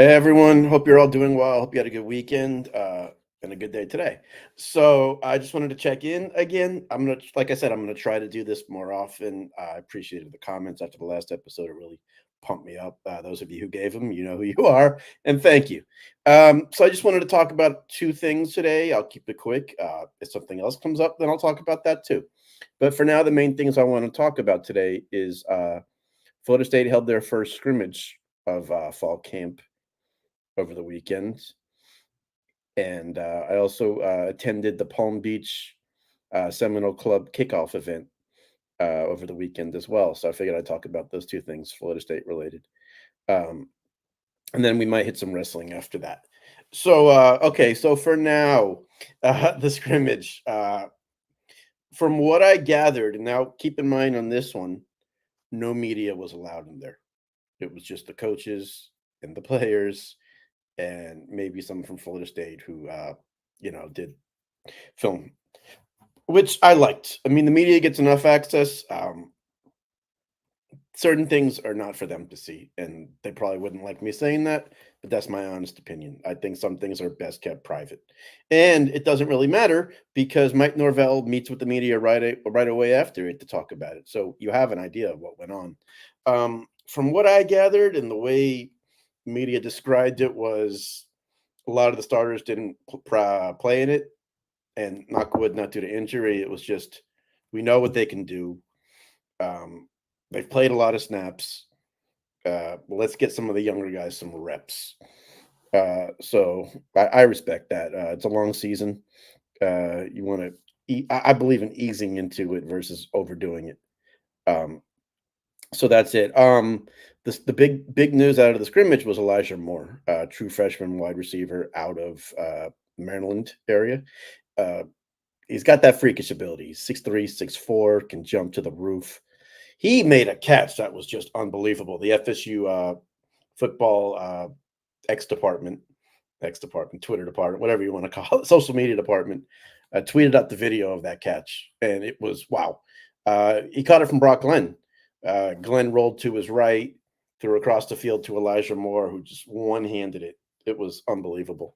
Hey everyone, hope you're all doing well. Hope you had a good weekend and a good day today. So I just wanted to check in again. Like I said, I'm gonna try to do this more often. I appreciated the comments after the last episode. It really pumped me up. Those of you who gave them, you know who you are, and thank you. So I just wanted to talk about two things today. I'll keep it quick. If something else comes up, then I'll talk about that too. But for now, the main things I want to talk about today is Florida State held their first scrimmage of fall camp over the weekend. And I also attended the Palm Beach Seminole Club kickoff event over the weekend as well. So I figured I'd talk about those two things, Florida State related. Um, and then we might hit some wrestling after that. So, okay, so for now, the scrimmage. From what I gathered, and now keep in mind on this one, no media was allowed in there. It was just the coaches and the players and maybe someone from Florida State who, did film, which I liked. I mean, the media gets enough access. Certain things are not for them to see, and they probably wouldn't like me saying that, but that's my honest opinion. I think some things are best kept private, and it doesn't really matter because Mike Norvell meets with the media right away after it to talk about it. So you have an idea of what went on. From what I gathered and the way media described it was a lot of the starters didn't play in it, and knock wood, not due to injury. It was just we know what they can do. Um, they've played a lot of snaps. Let's get some of the younger guys some reps. So I respect that. It's a long season. You want to. I believe in easing into it versus overdoing it. Um, so that's it. The big news out of the scrimmage was Elijah Moore, true freshman wide receiver out of Maryland area. Uh, he's got that freakish ability. He's 6'3", 6'4", can jump to the roof. He made a catch that was just unbelievable. The FSU football X department, Twitter department, whatever you want to call it, social media department, tweeted out the video of that catch, and it was wow. He caught it from Brock Glenn. Glenn rolled to his right, threw across the field to Elijah Moore, who just one-handed it. It was unbelievable.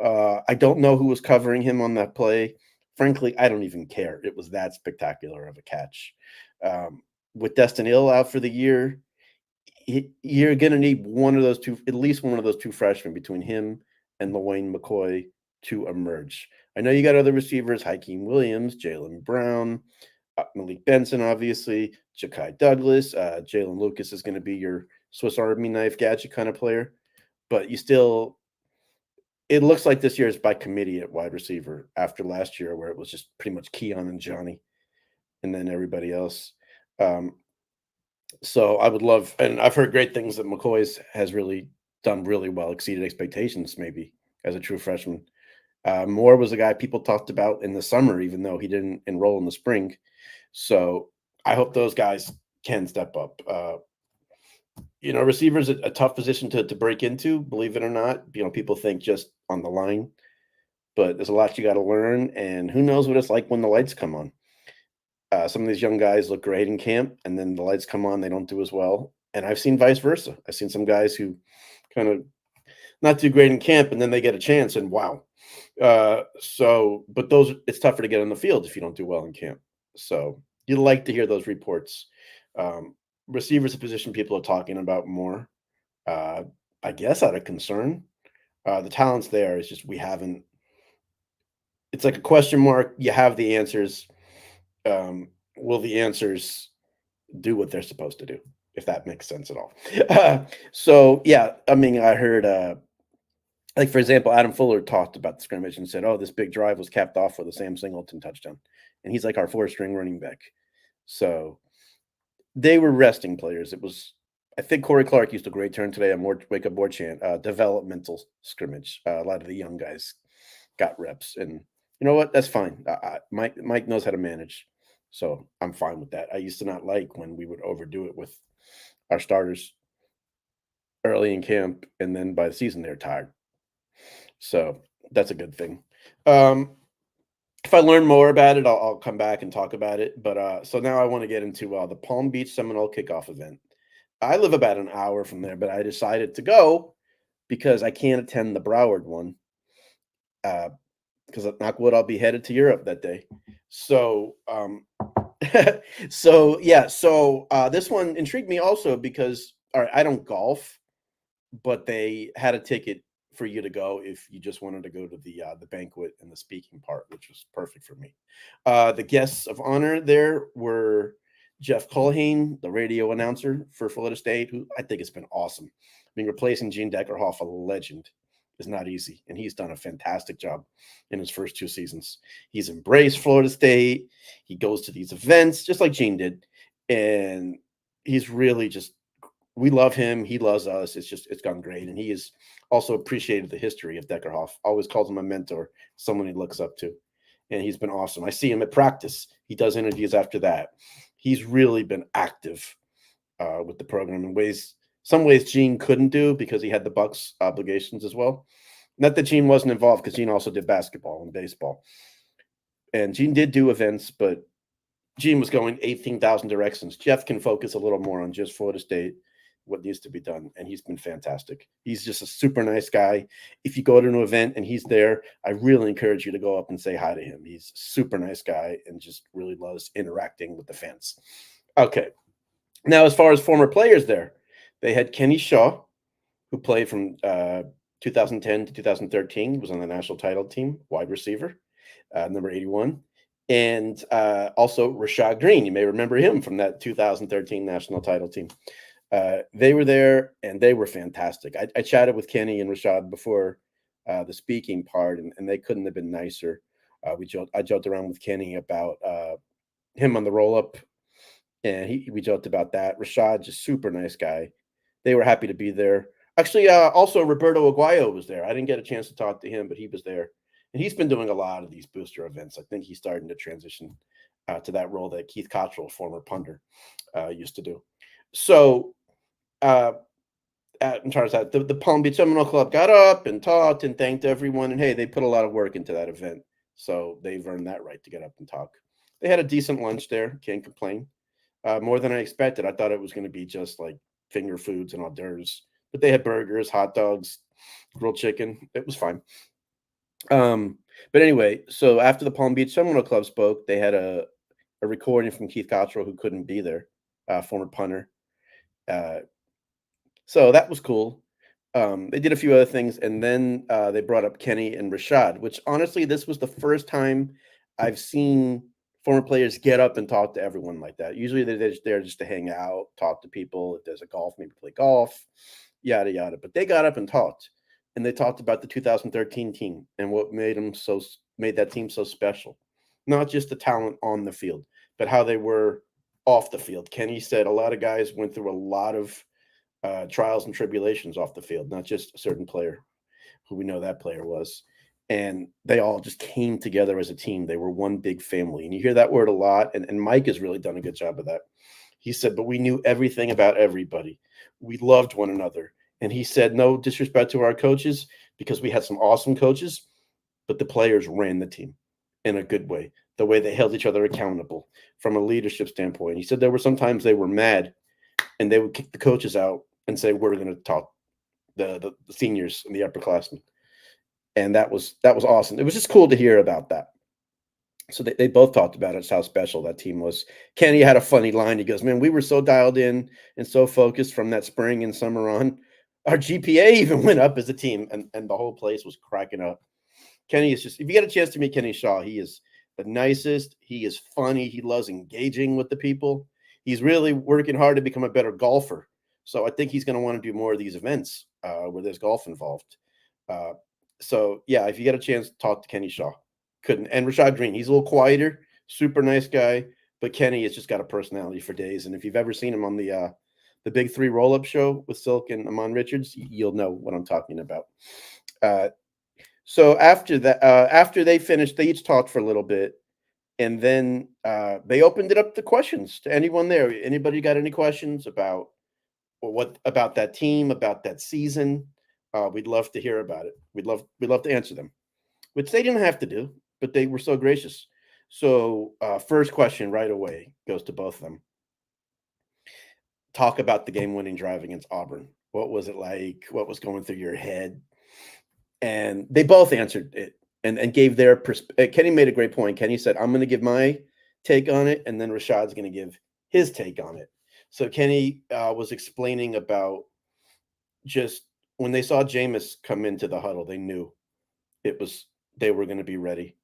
I don't know who was covering him on that play. Frankly, I don't even care. It was that spectacular of a catch. Um, with Destin Hill out for the year, you're going to need one of those two, at least one of those two freshmen between him and LaWayne McCoy to emerge. I know you got other receivers, Hakeem Williams, Jalen Brown, Malik Benson, obviously, Ja'Kai Douglas, Jalen Lucas is going to be your Swiss Army knife gadget kind of player, but it looks like this year is by committee at wide receiver after last year where it was just pretty much Keon and Johnny and then everybody else. Um, so I would love, and I've heard great things that McCoy's has really done really well, exceeded expectations maybe as a true freshman. Moore was a guy people talked about in the summer, even though he didn't enroll in the spring. So I hope those guys can step up. Receivers a tough position to break into, believe it or not. People think just on the line, but there's a lot you got to learn, and who knows what it's like when the lights come on. Some of these young guys look great in camp, and then the lights come on, they don't do as well. And I've seen vice versa. I've seen some guys who kind of not do great in camp, and then they get a chance, and wow. But it's tougher to get on the field if you don't do well in camp. So you'd like to hear those reports. Receivers a position people are talking about more. I guess out of concern. The talent's there. It's just we haven't. It's like a question mark. You have the answers. Will the answers do what they're supposed to do? If that makes sense at all. So yeah, I mean, I heard like for example, Adam Fuller talked about the scrimmage and said, "Oh, this big drive was capped off with a Sam Singleton touchdown," and he's like our four-string running back. So they were resting players. It was, I think Corey Clark used a great term today on Wake Up Board Chant, developmental scrimmage. A lot of the young guys got reps, and you know what? That's fine. Mike knows how to manage, so I'm fine with that. I used to not like when we would overdo it with our starters early in camp, and then by the season they're tired. So that's a good thing. If I learn more about it, I'll come back and talk about it. But so now I want to get into the Palm Beach Seminole kickoff event. I live about an hour from there, but I decided to go because I can't attend the Broward one. Because knock wood, I'll be headed to Europe that day. So, so yeah, so this one intrigued me also because all right, I don't golf, but they had a ticket for you to go if you just wanted to go to the banquet and the speaking part, which was perfect for me. The guests of honor there were Jeff Culhane, the radio announcer for Florida State, who I think has been awesome. I mean, replacing Gene Deckerhoff, a legend, is not easy, and he's done a fantastic job in his first 2 seasons. He's embraced Florida State. He goes to these events just like Gene did, and he's really just we love him. He loves us. It's gone great. And he has also appreciated the history of Deckerhoff. Always calls him a mentor, someone he looks up to. And he's been awesome. I see him at practice. He does interviews after that. He's really been active with the program in some ways Gene couldn't do because he had the Bucks obligations as well. Not that Gene wasn't involved because Gene also did basketball and baseball. And Gene did do events, but Gene was going 18,000 directions. Jeff can focus a little more on just Florida State, what needs to be done, and he's been fantastic. He's just a super nice guy. If you go to an event and he's there, I really encourage you to go up and say hi to him. He's a super nice guy and just really loves interacting with the fans. Okay. Now, as far as former players there, they had Kenny Shaw, who played from 2010 to 2013, was on the national title team, wide receiver, number 81. And also Rashad Green. You may remember him from that 2013 national title team. They were there and they were fantastic. I chatted with Kenny and Rashad before the speaking part, and they couldn't have been nicer. I joked around with Kenny about him on the roll up, and we joked about that. Rashad, just super nice guy. They were happy to be there. Actually, also Roberto Aguayo was there. I didn't get a chance to talk to him, but he was there, and he's been doing a lot of these booster events. I think he's starting to transition to that role that Keith Cottrell, former punter, used to do. So in terms of that, the Palm Beach Seminole Club got up and talked and thanked everyone. And hey, they put a lot of work into that event. So they've earned that right to get up and talk. They had a decent lunch there. Can't complain. More than I expected. I thought it was going to be just like finger foods and hors d'oeuvres. But they had burgers, hot dogs, grilled chicken. It was fine. But anyway, so after the Palm Beach Seminole Club spoke, they had a recording from Keith Cottrell, who couldn't be there, former punter. So that was cool. They did a few other things, and then they brought up Kenny and Rashad, which honestly, this was the first time I've seen former players get up and talk to everyone like that. Usually they're there just to hang out, talk to people. If there's a golf, maybe play golf, yada, yada. But they got up and talked, and they talked about the 2013 team and what made that team so special. Not just the talent on the field, but how they were off the field. Kenny said a lot of guys went through a lot of trials and tribulations off the field, not just a certain player who we know that player was. And they all just came together as a team. They were one big family. And you hear that word a lot. And Mike has really done a good job of that. He said, but we knew everything about everybody. We loved one another. And he said, no disrespect to our coaches, because we had some awesome coaches, but the players ran the team in a good way, the way they held each other accountable from a leadership standpoint. He said there were sometimes they were mad and they would kick the coaches out and say, we're going to talk the seniors and the upperclassmen. And that was awesome. It was just cool to hear about that. So they both talked about it, how special that team was. Kenny had a funny line. He goes, man, we were so dialed in and so focused from that spring and summer on. Our GPA even went up as a team, and the whole place was cracking up. Kenny is just, if you get a chance to meet Kenny Shaw, he is the nicest. He is funny. He loves engaging with the people. He's really working hard to become a better golfer. So I think he's going to want to do more of these events where there's golf involved. So yeah, if you get a chance to talk to Kenny Shaw, and Rashad Green, he's a little quieter, super nice guy, but Kenny has just got a personality for days. And if you've ever seen him on the Big Three roll-up show with Silk and Amon Richards, you'll know what I'm talking about. So after that, after they finished, they each talked for a little bit, and then they opened it up to questions to anyone there. Anybody got any questions about about that team, about that season? We'd love to hear about it. We'd love to answer them, which they didn't have to do, but they were so gracious. So first question right away goes to both of them. talk about the game-winning drive against Auburn. What was it like? What was going through your head? And they both answered it and gave their perspective. Kenny made a great point. Kenny said, I'm going to give my take on it, and then Rashad's going to give his take on it. So Kenny was explaining about just when they saw Jameis come into the huddle, they knew they were going to be ready,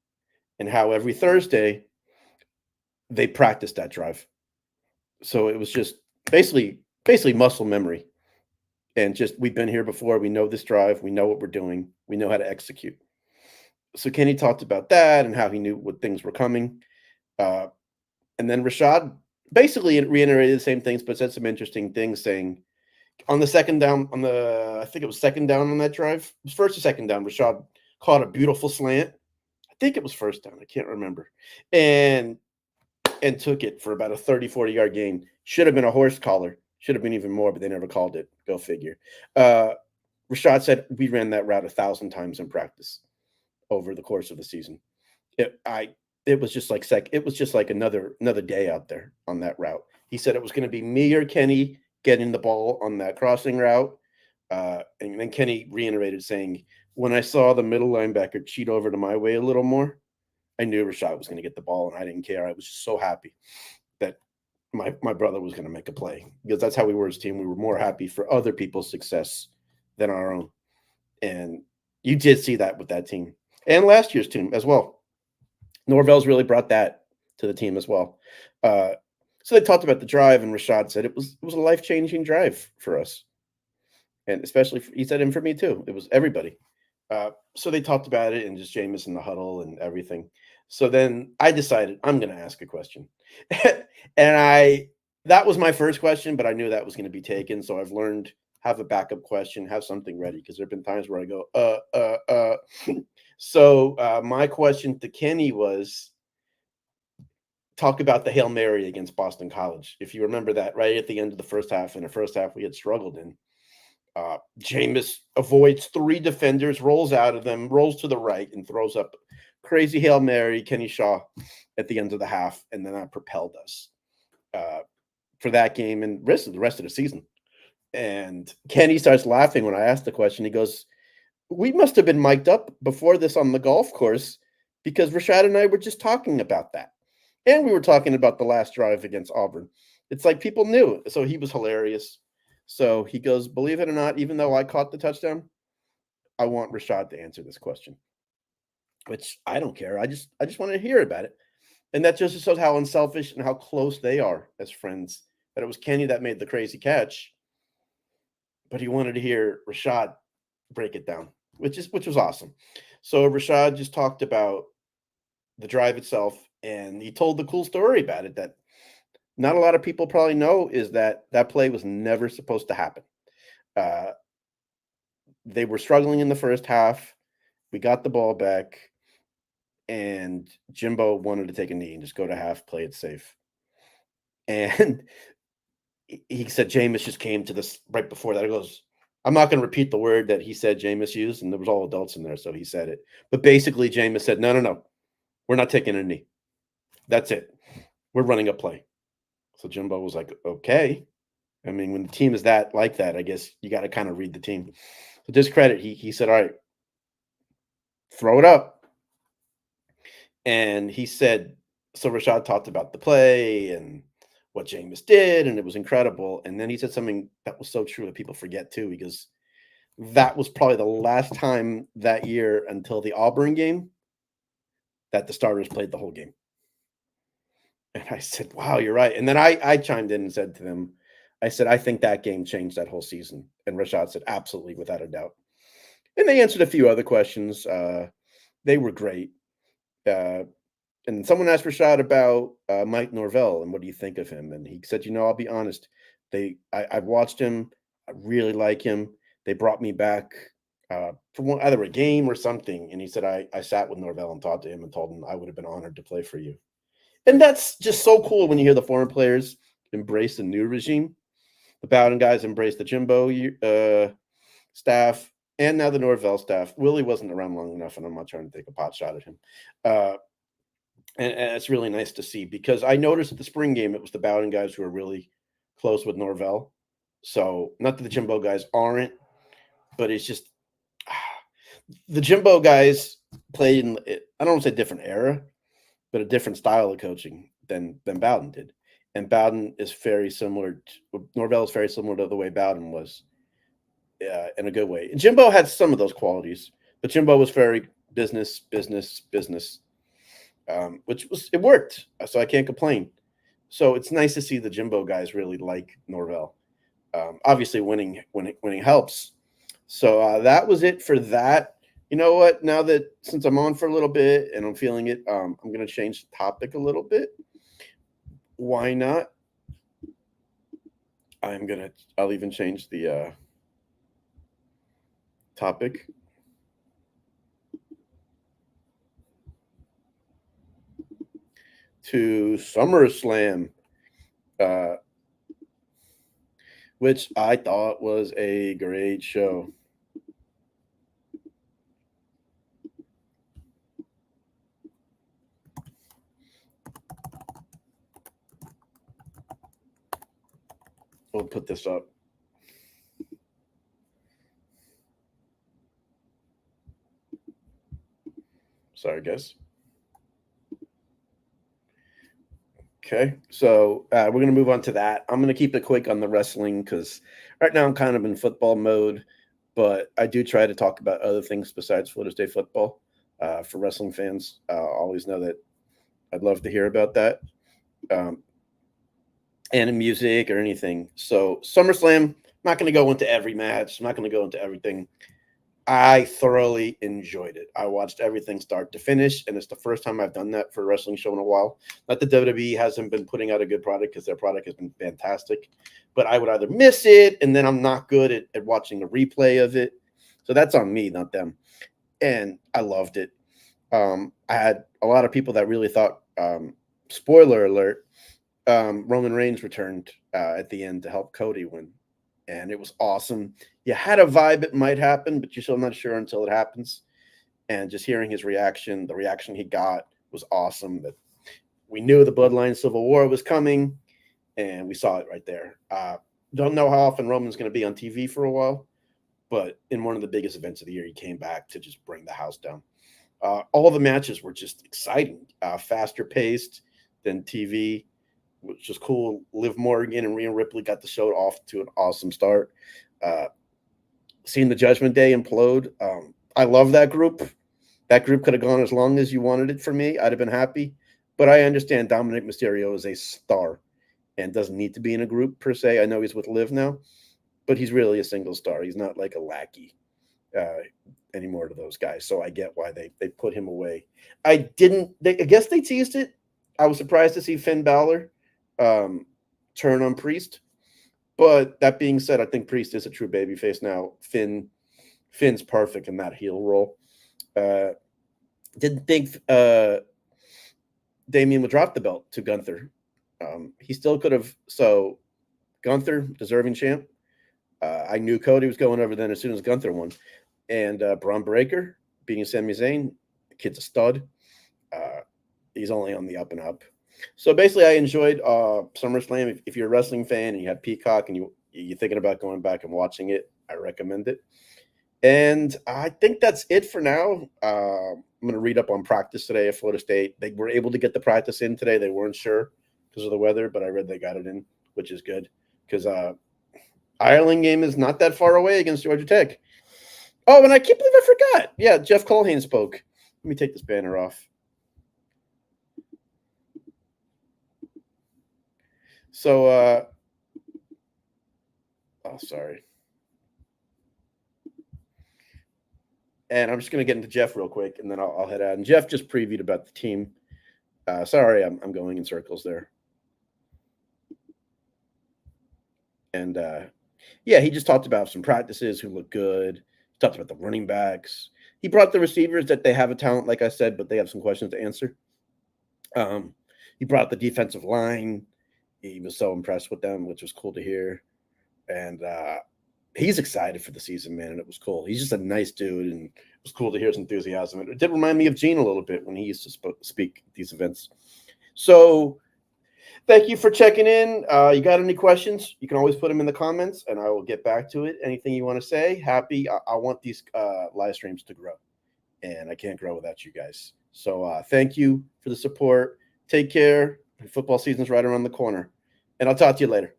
and how every Thursday they practiced that drive. So it was just basically muscle memory, and just we've been here before. We know this drive. We know what we're doing. We know how to execute. So Kenny talked about that and how he knew what things were coming. And then Rashad basically reiterated the same things, but said some interesting things, saying on the second down, I think it was second down on that drive. It was first or second down. Rashad caught a beautiful slant. I think it was first down. I can't remember. And took it for about a 30, 40-yard gain. Should have been a horse collar. Should have been even more, but they never called it. Go figure. Rashad said we ran that route 1,000 times in practice over the course of the season. It was just like another day out there on that route. He said it was going to be me or Kenny getting the ball on that crossing route. And then Kenny reiterated saying, when I saw the middle linebacker cheat over to my way a little more, I knew Rashad was going to get the ball, and I didn't care. I was just so happy that my brother was going to make a play, because that's how we were as a team. We were more happy for other people's success than our own. And you did see that with that team and last year's team as well. Norvell's really brought that to the team as well. So they talked about the drive, and Rashad said it was a life-changing drive for us. And especially, he said, and for me too. It was everybody. So they talked about it, and just Jameis in the huddle and everything. So then I decided I'm going to ask a question. And that was my first question, but I knew that was going to be taken. So I've learned, have a backup question, have something ready, because there have been times where I go, So my question to Kenny was, talk about the Hail Mary against Boston College. If you remember that, right at the end of the first half, in the first half we had struggled in. Jameis avoids 3 defenders, rolls out of them, rolls to the right, and throws up crazy Hail Mary, Kenny Shaw, at the end of the half, and then that propelled us for that game and the rest of the season. And Kenny starts laughing when I asked the question. He goes, we must have been mic'd up before this on the golf course, because Rashad and I were just talking about that. And we were talking about the last drive against Auburn. It's like people knew. So he was hilarious. So he goes, believe it or not, even though I caught the touchdown, I want Rashad to answer this question, which I don't care. I just want to hear about it. And that just shows how unselfish and how close they are as friends, that it was Kenny that made the crazy catch, but he wanted to hear Rashad break it down, which was awesome. So Rashad just talked about the drive itself, and he told the cool story about it that not a lot of people probably know, is that play was never supposed to happen. They were struggling in the first half. We got the ball back, and Jimbo wanted to take a knee and just go to half, play it safe. And he said Jameis just came to this right before that. He goes, I'm not going to repeat the word that he said Jameis used, and there was all adults in there, so he said it. But basically, Jameis said, no, we're not taking a knee. That's it. We're running a play. So Jimbo was like, okay. I mean, when the team is like that, I guess you got to kind of read the team. To his credit, he said, all right, throw it up. And he said, so Rashad talked about the play and what Jameis did, and it was incredible. And then he said something that was so true that people forget too, because that was probably the last time that year, until the Auburn game, that the starters played the whole game. And I said, wow, you're right. And then I chimed in and said to them, I said, I think that game changed that whole season. And Rashad said, absolutely, without a doubt. And they answered a few other questions. They were great. And someone asked Rashad about Mike Norvell and what do you think of him? And he said, I'll be honest. I've watched him. I really like him. They brought me back for either a game or something. And he said, I sat with Norvell and talked to him and told him I would have been honored to play for you. And that's just so cool when you hear the foreign players embrace the new regime. The Bowden guys embrace the Jimbo staff, and now the Norvell staff. Willie wasn't around long enough, and I'm not trying to take a pot shot at him. And it's really nice to see, because I noticed at the spring game, it was the Bowden guys who were really close with Norvell. So not that the Jimbo guys aren't, but it's just the Jimbo guys played in, I don't want to say different era, but a different style of coaching than Bowden did. And Bowden is very similar Norvell is very similar to the way Bowden was, in a good way. And Jimbo had some of those qualities, but Jimbo was very business, business, business, which was it worked. So I can't complain. So it's nice to see the Jimbo guys really like Norvell. Obviously, winning helps. So that was it for that. You know what? Now that since I'm on for a little bit and I'm feeling it, I'm going to change the topic a little bit. Why not? I'll even change the topic to SummerSlam, which I thought was a great show. We'll put this up. Sorry, guys. Okay, so we're going to move on to that. I'm going to keep it quick on the wrestling because right now I'm kind of in football mode, but I do try to talk about other things besides Florida State football for wrestling fans. Always know that I'd love to hear about that. And in music or anything. So SummerSlam, I'm not going to go into every match. I'm not going to go into everything. I thoroughly enjoyed it. I watched everything start to finish, and it's the first time I've done that for a wrestling show in a while. Not that WWE hasn't been putting out a good product because their product has been fantastic, but I would either miss it, and then I'm not good at watching a replay of it. So that's on me, not them. And I loved it. I had a lot of people that really thought, spoiler alert, Roman Reigns returned at the end to help Cody win. And it was awesome. You had a vibe it might happen, but you're still not sure until it happens. And just hearing his reaction, the reaction he got was awesome. That we knew the Bloodline Civil War was coming, and we saw it right there. Don't know how often Roman's going to be on TV for a while, but in one of the biggest events of the year, he came back to just bring the house down. All the matches were just exciting, faster paced than TV, which is cool. Liv Morgan and Rhea Ripley got the show off to an awesome start. Seeing the Judgment Day implode, I love that group. That group could have gone as long as you wanted it for me. I'd have been happy. But I understand Dominic Mysterio is a star and doesn't need to be in a group per se. I know he's with Liv now, but he's really a single star. He's not like a lackey anymore to those guys. So I get why they put him away. I guess they teased it. I was surprised to see Finn Balor turn on Priest. But that being said, I think Priest is a true babyface now. Finn's perfect in that heel role. Didn't think Damian would drop the belt to Gunther. He still could have. So Gunther, deserving champ. I knew Cody was going over then as soon as Gunther won. And Braun Breaker beating Sami Zayn. The kid's a stud. He's only on the up and up. So basically, I enjoyed SummerSlam. If you're a wrestling fan and you have Peacock and you're thinking about going back and watching it, I recommend it. And I think that's it for now. I'm going to read up on practice today at Florida State. They were able to get the practice in today. They weren't sure because of the weather, but I read they got it in, which is good because Ireland game is not that far away against Georgia Tech. Oh, and I can't believe I forgot. Yeah, Jeff Culhane spoke. Let me take this banner off. So, sorry. And I'm just going to get into Jeff real quick, and then I'll head out. And Jeff just previewed about the team. Sorry, I'm going in circles there. And, yeah, he just talked about some practices who look good. He talked about the running backs. He brought the receivers that they have a talent, like I said, but they have some questions to answer. He brought the defensive line. He was so impressed with them, which was cool to hear. And he's excited for the season, man, and it was cool. He's just a nice dude, and it was cool to hear his enthusiasm. It did remind me of Gene a little bit when he used to speak at these events. So Thank you for checking in. You got any questions? You can always put them in the comments, and I will get back to it. Anything you want to say? Happy. I want these live streams to grow, and I can't grow without you guys. So thank you for the support. Take care. Football season's right around the corner, and I'll talk to you later.